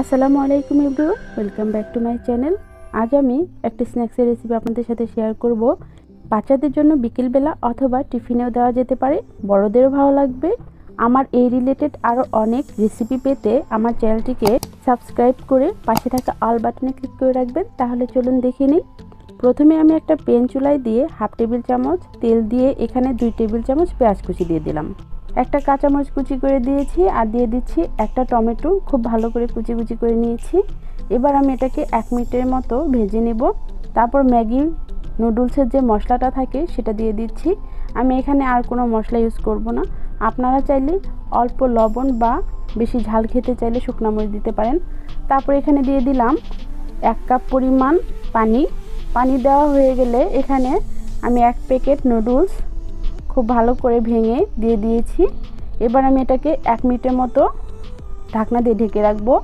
আসসালামু আলাইকুম everyone, welcome back to my channel. আজ আমি একটা স্ন্যাক্সের রেসিপি আপনাদের সাথে শেয়ার করব। বাচ্চাদের জন্য বিকেলবেলা অথবা টিফিনেও দেওয়া যেতে পারে, বড়দেরও ভালো লাগবে। আমার এই রিলেটেড আরও অনেক রেসিপি পেতে আমার চ্যানেলটিকে সাবস্ক্রাইব করে পাশে থাকা অল বাটনে ক্লিক করে রাখবেন। তাহলে চলুন দেখে নিই। প্রথমে আমি একটা প্যান চুলায় দিয়ে হাফ টেবিল চামচ তেল দিয়ে এখানে 2 টেবিল চামচ পেঁয়াজ কুচি দিয়ে দিলাম। একটা কাঁচামরিচ কুচি করে দিয়েছি আর দিয়ে দিচ্ছি একটা টমেটো খুব ভালো করে কুচি কুচি করে নিয়েছি। এবার আমি এটাকে 1 মিনিটের মতো ভেজে নেব। তারপর ম্যাগি নুডলসের যে মশলাটা থাকে সেটা দিয়ে দিচ্ছি। আমি এখানে আর কোনো মশলা ইউজ করব না। আপনারা চাইলে অল্প লবণ বা বেশি ঝাল খেতে চাইলে শুকনো মরিচ দিতে পারেন। তারপর এখানে দিয়ে দিলাম 1 কাপ পরিমাণ পানি। পানি দেওয়া হয়ে গেলে এখানে আমি 1 প্যাকেট নুডলস খুব ভালো করে ভেঙে দিয়ে দিয়েছি। এবার আমি এটাকে 1 মিনিটের মতো ঢাকনা দিয়ে ঢেকে রাখবো।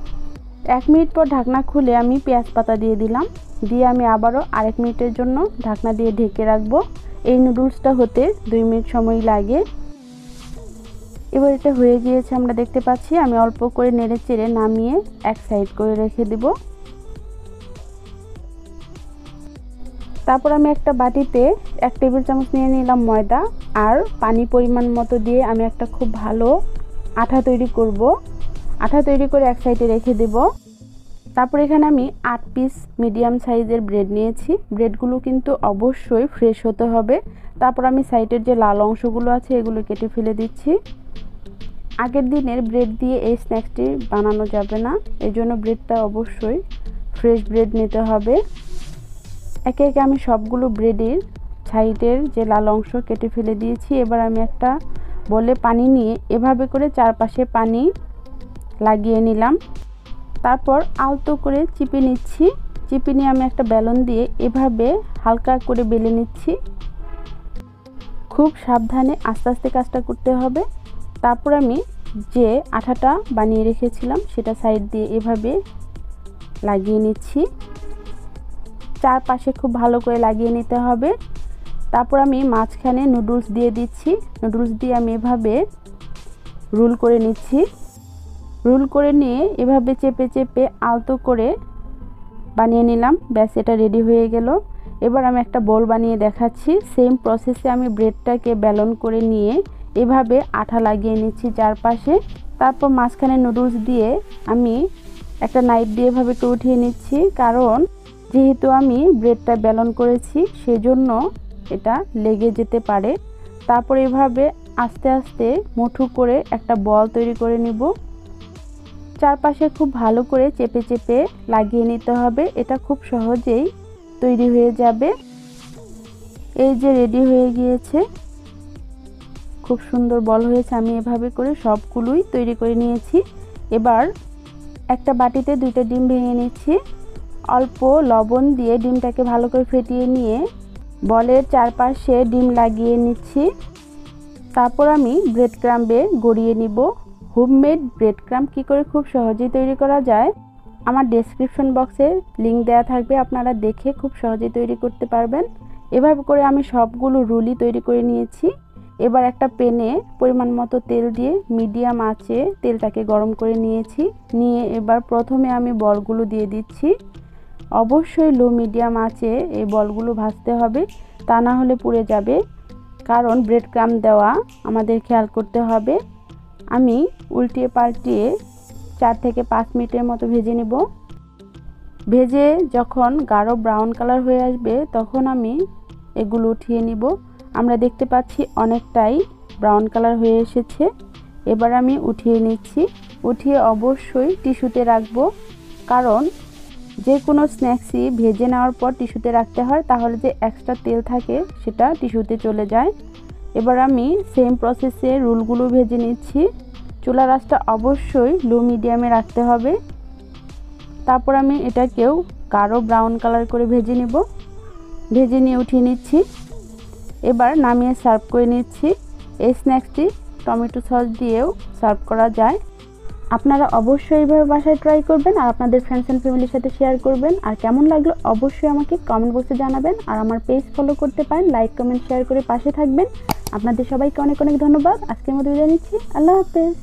1 মিনিট পর ঢাকনা খুলে আমি পেঁয়াজ পাতা দিয়ে দিলাম। দিয়ে আমি আবারও আরেক মিনিটের জন্য ঢাকনা দিয়ে ঢেকে রাখবো। এই নুডলসটা হতে 2 মিনিট সময় লাগে। এবার এটা হয়ে গিয়েছে আমরা দেখতে পাচ্ছি। আমি অল্প করে নেড়ে চেড়ে নামিয়ে এক সাইড করে রেখে দেব। তারপর আমি একটা বাটিতে 1 টেবিল চামচ নিয়ে নিলাম ময়দা আর পানি পরিমাণ মতো দিয়ে আমি একটা খুব ভালো আঠা তৈরি করব। আঠা তৈরি করে এক সাইডে রেখে দেব। তারপর এখানে আমি 8 পিস মিডিয়াম সাইজের ব্রেড নিয়েছি। ব্রেডগুলো কিন্তু অবশ্যই ফ্রেশ হতে হবে। তারপর আমি সাইডের যে লাল অংশগুলো আছে এগুলো কেটে ফেলে দিচ্ছি। আগের দিনের ব্রেড দিয়ে এই স্ন্যাক্সটি বানানো যাবে না, এজন্য ব্রেডটা অবশ্যই ফ্রেশ ব্রেড নিতে হবে। একে একে আমি সবগুলো ব্রেডের সাইডের যে লাল অংশ কেটে ফেলে দিয়েছি। এবার আমি একটা বলে পানি নিয়ে এভাবে করে চারপাশে পানি লাগিয়ে নিলাম। তারপর আলতো করে চিপে নিচ্ছি। চিপে নিয়ে আমি একটা বেলন দিয়ে এভাবে হালকা করে বেলে নিচ্ছি। খুব সাবধানে আস্তে আস্তে কাজটা করতে হবে। তারপর আমি যে আঠাটা বানিয়ে রেখেছিলাম সেটা সাইড দিয়ে এভাবে লাগিয়ে নিচ্ছি। চারপাশে খুব ভালো করে লাগিয়ে নিতে হবে। তারপর আমি মাঝখানে নুডলস দিয়ে দিচ্ছি। নুডলস দিয়ে আমি এভাবে রোল করে নিচ্ছি। রোল করে নিয়ে এভাবে চেপে চেপে আলতো করে বানিয়ে নিলাম। ব্যাস, এটা রেডি হয়ে গেল। এবার আমি একটা বল বানিয়ে দেখাচ্ছি। সেম প্রসেসে আমি ব্রেডটাকে বেলন করে নিয়ে এভাবে আঠা লাগিয়ে নিচ্ছি চারপাশে। তারপর মাঝখানে নুডলস দিয়ে আমি একটা নাইফ দিয়ে এভাবে উঠিয়ে নিচ্ছি, কারণ যেহেতু আমি ব্রেডটা বেলন করেছি সেজন্য এটা লেগে যেতে পারে। তারপর এভাবে আস্তে আস্তে মুঠো করে একটা বল তৈরি করে নিব। চারপাশে খুব ভালো করে চেপে চেপে লাগিয়ে নিতে হবে। এটা খুব সহজেই তৈরি হয়ে যাবে। এই যে রেডি হয়ে গিয়েছে, খুব সুন্দর বল হয়েছে। আমি এভাবে করে সবগুলোই তৈরি করে নিয়েছি। এবার একটা বাটিতে 2টা ডিম ভেঙে নিচ্ছি। অল্প লবণ দিয়ে ডিমটাকে ভালো করে ফেটিয়ে নিয়ে বলের চারপাশে ডিম লাগিয়ে নিচ্ছি। তারপর আমি ব্রেড ক্রাম্বে গড়িয়ে নিব। হোমমেড ব্রেড ক্রাম্ব কী করে খুব সহজেই তৈরি করা যায় আমার ডেসক্রিপশন বক্সে লিংক দেওয়া থাকবে, আপনারা দেখে খুব সহজেই তৈরি করতে পারবেন। এভাবে করে আমি সবগুলো রুলই তৈরি করে নিয়েছি। এবার একটা প্যানে পরিমাণ মতো তেল দিয়ে মিডিয়াম আঁচে তেলটাকে গরম করে নিয়েছি। নিয়ে এবার প্রথমে আমি বলগুলো দিয়ে দিচ্ছি। অবশ্যই লো মিডিয়াম আঁচে এই বলগুলো ভাজতে হবে, তা না হলে পুড়ে যাবে। কারণ ব্রেড ক্রাম্ব দেওয়া আমাদের খেয়াল করতে হবে। আমি উল্টিয়ে পাল্টিয়ে 4 থেকে 5 মিনিটের মতো ভেজে নেব। ভেজে যখন গাঢ় ব্রাউন কালার হয়ে আসবে তখন আমি এগুলো উঠিয়ে নিব। আমরা দেখতে পাচ্ছি অনেকটাই ব্রাউন কালার হয়ে এসেছে। এবার আমি উঠিয়ে নিচ্ছি। উঠিয়ে অবশ্যই টিস্যুতে রাখবো, কারণ যে কোনো স্ন্যাক্সই ভেজে নেওয়ার পর টিস্যুতে রাখতে হয়, তাহলে যে এক্সট্রা তেল থাকে সেটা টিস্যুতে চলে যায়। এবার আমি সেম প্রসেসে রোলগুলো ভেজে নিচ্ছি। চুলার আঁচটা অবশ্যই লো মিডিয়ামে রাখতে হবে। তারপর আমি এটাকেও গাঢ় ব্রাউন কালার করে ভেজে নিব। ভেজে নিয়ে উঠিয়ে নিচ্ছি। এবার নামিয়ে সার্ভ করে নিচ্ছি। এই স্ন্যাক্সটি টমেটো সস দিয়েও সার্ভ করা যায়। আপনারা অবশ্যই এইভাবে বাসায় ট্রাই করবেন আর আপনাদের ফ্রেন্ডস অ্যান্ড ফ্যামিলির সাথে শেয়ার করবেন। আর কেমন লাগলো অবশ্যই আমাকে কমেন্ট বক্সে জানাবেন। আর আমার পেজ ফলো করতে পারেন, লাইক কমেন্ট শেয়ার করে পাশে থাকবেন। আপনাদের সবাইকে অনেক অনেক ধন্যবাদ। আজকের মতো বিদায় নিচ্ছি। আল্লাহ হাফেজ।